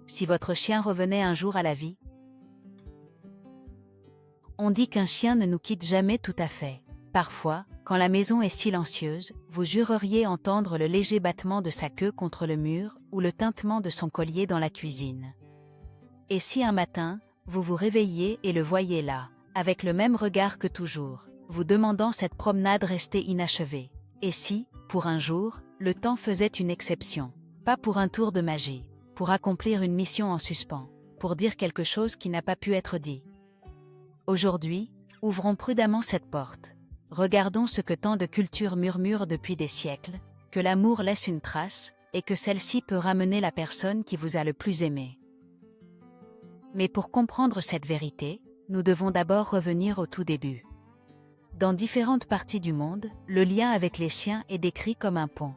si votre chien revenait un jour à la vie? On dit qu'un chien ne nous quitte jamais tout à fait. Parfois, quand la maison est silencieuse, vous jureriez entendre le léger battement de sa queue contre le mur ou le tintement de son collier dans la cuisine. Et si un matin, vous vous réveillez et le voyez là, avec le même regard que toujours, vous demandant cette promenade restée inachevée? Et si, pour un jour, le temps faisait une exception? Pas pour un tour de magie, pour accomplir une mission en suspens, pour dire quelque chose qui n'a pas pu être dit. Aujourd'hui, ouvrons prudemment cette porte. Regardons ce que tant de cultures murmurent depuis des siècles, que l'amour laisse une trace, et que celle-ci peut ramener la personne qui vous a le plus aimé. Mais pour comprendre cette vérité, nous devons d'abord revenir au tout début. Dans différentes parties du monde, le lien avec les chiens est décrit comme un pont.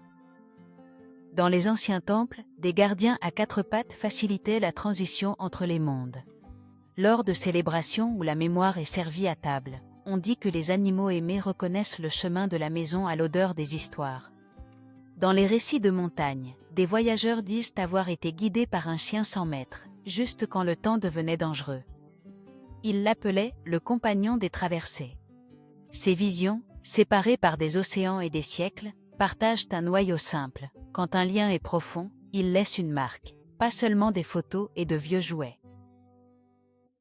Dans les anciens temples, des gardiens à quatre pattes facilitaient la transition entre les mondes. Lors de célébrations où la mémoire est servie à table, on dit que les animaux aimés reconnaissent le chemin de la maison à l'odeur des histoires. Dans les récits de montagne, des voyageurs disent avoir été guidés par un chien sans maître, juste quand le temps devenait dangereux. Ils l'appelaient le compagnon des traversées. Ces visions, séparées par des océans et des siècles, partagent un noyau simple. Quand un lien est profond, il laisse une marque, pas seulement des photos et de vieux jouets.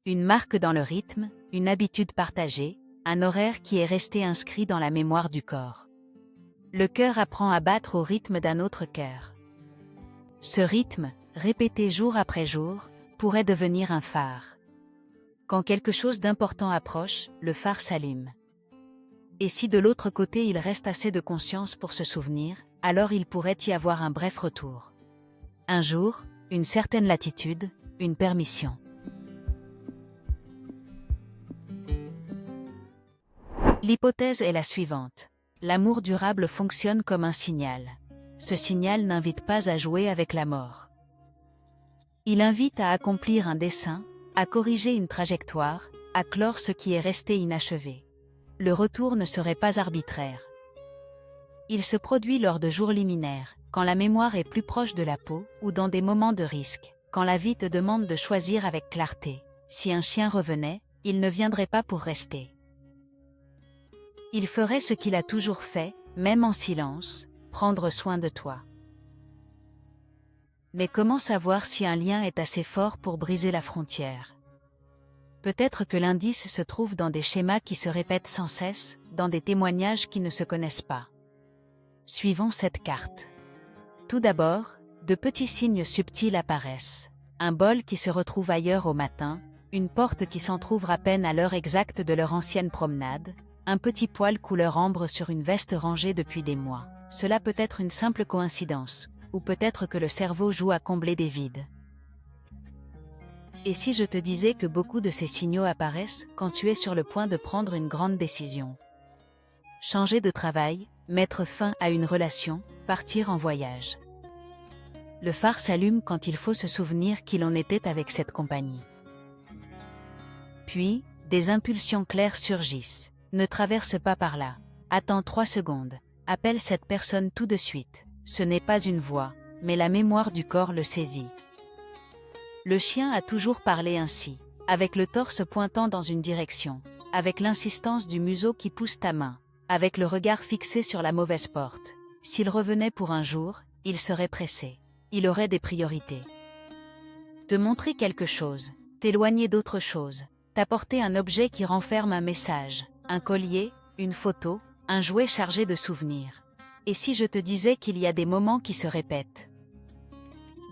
Une marque dans le rythme, une habitude partagée, un horaire qui est resté inscrit dans la mémoire du corps. Le cœur apprend à battre au rythme d'un autre cœur. Ce rythme, répété jour après jour, pourrait devenir un phare. Quand quelque chose d'important approche, le phare s'allume. Et si de l'autre côté il reste assez de conscience pour se souvenir, alors il pourrait y avoir un bref retour. Un jour, une certaine latitude, une permission. L'hypothèse est la suivante. L'amour durable fonctionne comme un signal. Ce signal n'invite pas à jouer avec la mort. Il invite à accomplir un dessein, à corriger une trajectoire, à clore ce qui est resté inachevé. Le retour ne serait pas arbitraire. Il se produit lors de jours liminaires, quand la mémoire est plus proche de la peau, ou dans des moments de risque, quand la vie te demande de choisir avec clarté. Si un chien revenait, il ne viendrait pas pour rester. Il ferait ce qu'il a toujours fait, même en silence, prendre soin de toi. Mais comment savoir si un lien est assez fort pour briser la frontière? Peut-être que l'indice se trouve dans des schémas qui se répètent sans cesse, dans des témoignages qui ne se connaissent pas. Suivons cette carte. Tout d'abord, de petits signes subtils apparaissent. Un bol qui se retrouve ailleurs au matin, une porte qui s'entrouvre à peine à l'heure exacte de leur ancienne promenade, un petit poil couleur ambre sur une veste rangée depuis des mois. Cela peut être une simple coïncidence, ou peut-être que le cerveau joue à combler des vides. Et si je te disais que beaucoup de ces signaux apparaissent quand tu es sur le point de prendre une grande décision? Changer de travail, mettre fin à une relation, partir en voyage. Le phare s'allume quand il faut se souvenir qui l'on était avec cette compagnie. Puis, des impulsions claires surgissent. Ne traverse pas par là. Attends 3 secondes. Appelle cette personne tout de suite. Ce n'est pas une voix, mais la mémoire du corps le saisit. Le chien a toujours parlé ainsi, avec le torse pointant dans une direction, avec l'insistance du museau qui pousse ta main, avec le regard fixé sur la mauvaise porte. S'il revenait pour un jour, il serait pressé. Il aurait des priorités. Te montrer quelque chose, t'éloigner d'autre chose, t'apporter un objet qui renferme un message, un collier, une photo, un jouet chargé de souvenirs. Et si je te disais qu'il y a des moments qui se répètent?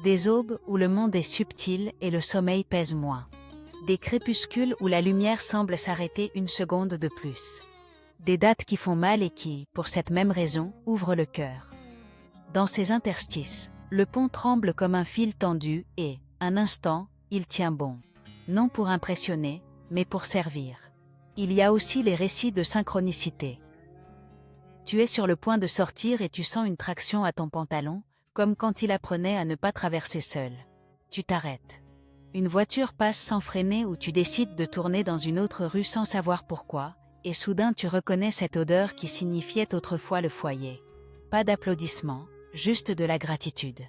Des aubes où le monde est subtil et le sommeil pèse moins. Des crépuscules où la lumière semble s'arrêter une seconde de plus. Des dates qui font mal et qui, pour cette même raison, ouvrent le cœur. Dans ces interstices, le pont tremble comme un fil tendu et, un instant, il tient bon. Non pour impressionner, mais pour servir. Il y a aussi les récits de synchronicité. Tu es sur le point de sortir et tu sens une traction à ton pantalon, comme quand il apprenait à ne pas traverser seul. Tu t'arrêtes. Une voiture passe sans freiner ou tu décides de tourner dans une autre rue sans savoir pourquoi, et soudain tu reconnais cette odeur qui signifiait autrefois le foyer. Pas d'applaudissements, juste de la gratitude.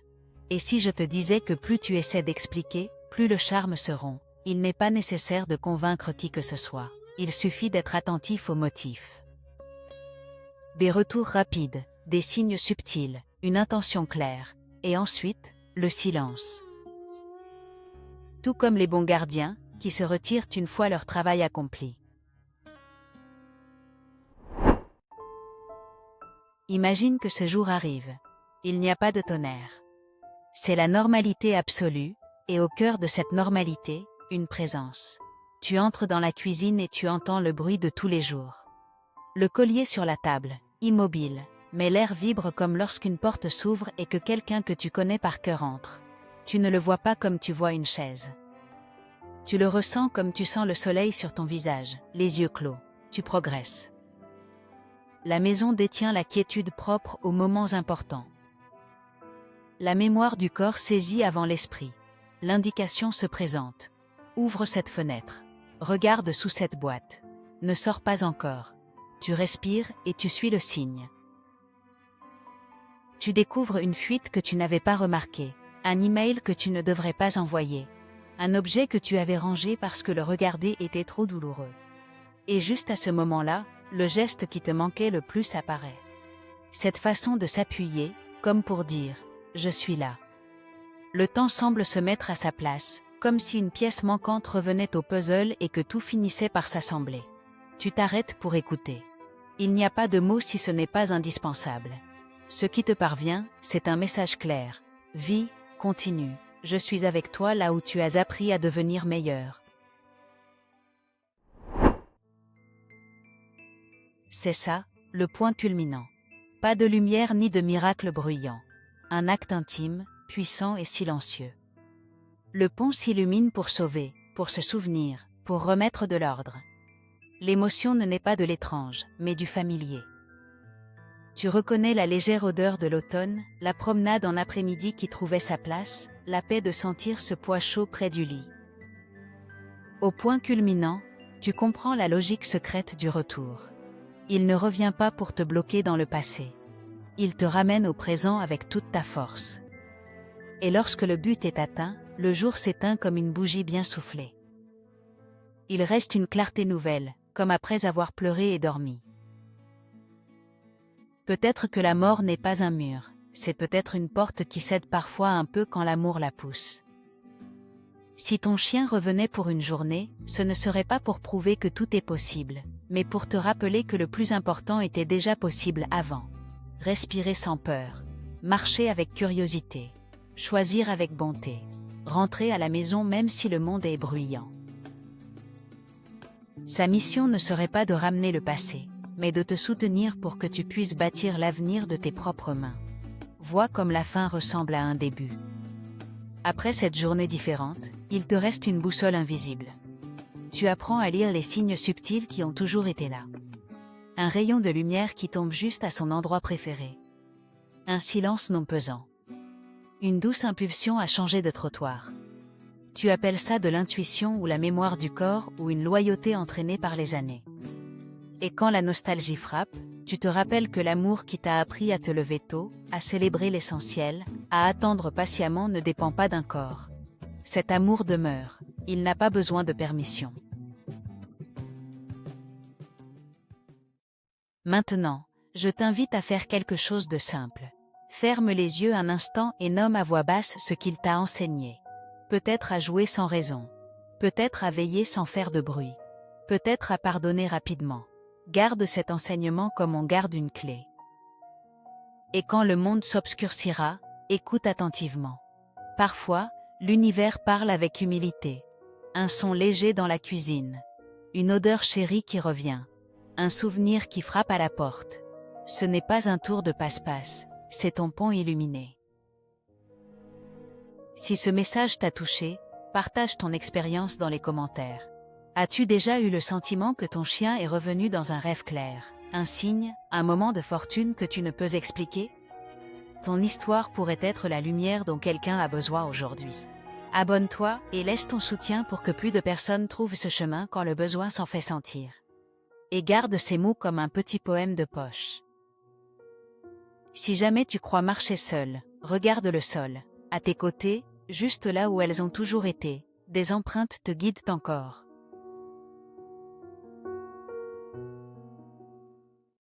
Et si je te disais que plus tu essaies d'expliquer, plus le charme se rompt. Il n'est pas nécessaire de convaincre qui que ce soit. Il suffit d'être attentif aux motifs. Des retours rapides, des signes subtils, une intention claire, et ensuite, le silence. Tout comme les bons gardiens, qui se retirent une fois leur travail accompli. Imagine que ce jour arrive. Il n'y a pas de tonnerre. C'est la normalité absolue, et au cœur de cette normalité, une présence. Tu entres dans la cuisine et tu entends le bruit de tous les jours. Le collier sur la table, immobile, mais l'air vibre comme lorsqu'une porte s'ouvre et que quelqu'un que tu connais par cœur entre. Tu ne le vois pas comme tu vois une chaise. Tu le ressens comme tu sens le soleil sur ton visage, les yeux clos. Tu progresses. La maison détient la quiétude propre aux moments importants. La mémoire du corps saisit avant l'esprit. L'indication se présente. Ouvre cette fenêtre. Regarde sous cette boîte. Ne sors pas encore. Tu respires et tu suis le signe. Tu découvres une fuite que tu n'avais pas remarquée, un email que tu ne devrais pas envoyer, un objet que tu avais rangé parce que le regarder était trop douloureux. Et juste à ce moment-là, le geste qui te manquait le plus apparaît. Cette façon de s'appuyer, comme pour dire « je suis là ». Le temps semble se mettre à sa place, comme si une pièce manquante revenait au puzzle et que tout finissait par s'assembler. Tu t'arrêtes pour écouter. Il n'y a pas de mots si ce n'est pas indispensable. Ce qui te parvient, c'est un message clair. Vis, continue, je suis avec toi là où tu as appris à devenir meilleur. C'est ça, le point culminant. Pas de lumière ni de miracle bruyant. Un acte intime, puissant et silencieux. Le pont s'illumine pour sauver, pour se souvenir, pour remettre de l'ordre. L'émotion ne naît pas de l'étrange, mais du familier. Tu reconnais la légère odeur de l'automne, la promenade en après-midi qui trouvait sa place, la paix de sentir ce pois chaud près du lit. Au point culminant, tu comprends la logique secrète du retour. Il ne revient pas pour te bloquer dans le passé. Il te ramène au présent avec toute ta force. Et lorsque le but est atteint, le jour s'éteint comme une bougie bien soufflée. Il reste une clarté nouvelle, comme après avoir pleuré et dormi. Peut-être que la mort n'est pas un mur, c'est peut-être une porte qui cède parfois un peu quand l'amour la pousse. Si ton chien revenait pour une journée, ce ne serait pas pour prouver que tout est possible, mais pour te rappeler que le plus important était déjà possible avant. Respirer sans peur, marcher avec curiosité, choisir avec bonté, rentrer à la maison même si le monde est bruyant. Sa mission ne serait pas de ramener le passé, mais de te soutenir pour que tu puisses bâtir l'avenir de tes propres mains. Vois comme la fin ressemble à un début. Après cette journée différente, il te reste une boussole invisible. Tu apprends à lire les signes subtils qui ont toujours été là. Un rayon de lumière qui tombe juste à son endroit préféré. Un silence non pesant. Une douce impulsion à changer de trottoir. Tu appelles ça de l'intuition ou la mémoire du corps ou une loyauté entraînée par les années. Et quand la nostalgie frappe, tu te rappelles que l'amour qui t'a appris à te lever tôt, à célébrer l'essentiel, à attendre patiemment ne dépend pas d'un corps. Cet amour demeure, il n'a pas besoin de permission. Maintenant, je t'invite à faire quelque chose de simple. Ferme les yeux un instant et nomme à voix basse ce qu'il t'a enseigné. Peut-être à jouer sans raison. Peut-être à veiller sans faire de bruit. Peut-être à pardonner rapidement. Garde cet enseignement comme on garde une clé. Et quand le monde s'obscurcira, écoute attentivement. Parfois, l'univers parle avec humilité. Un son léger dans la cuisine. Une odeur chérie qui revient. Un souvenir qui frappe à la porte. Ce n'est pas un tour de passe-passe, c'est ton pont illuminé. Si ce message t'a touché, partage ton expérience dans les commentaires. As-tu déjà eu le sentiment que ton chien est revenu dans un rêve clair, un signe, un moment de fortune que tu ne peux expliquer? Ton histoire pourrait être la lumière dont quelqu'un a besoin aujourd'hui. Abonne-toi et laisse ton soutien pour que plus de personnes trouvent ce chemin quand le besoin s'en fait sentir. Et garde ces mots comme un petit poème de poche. Si jamais tu crois marcher seul, regarde le sol. À tes côtés, juste là où elles ont toujours été, des empreintes te guident encore.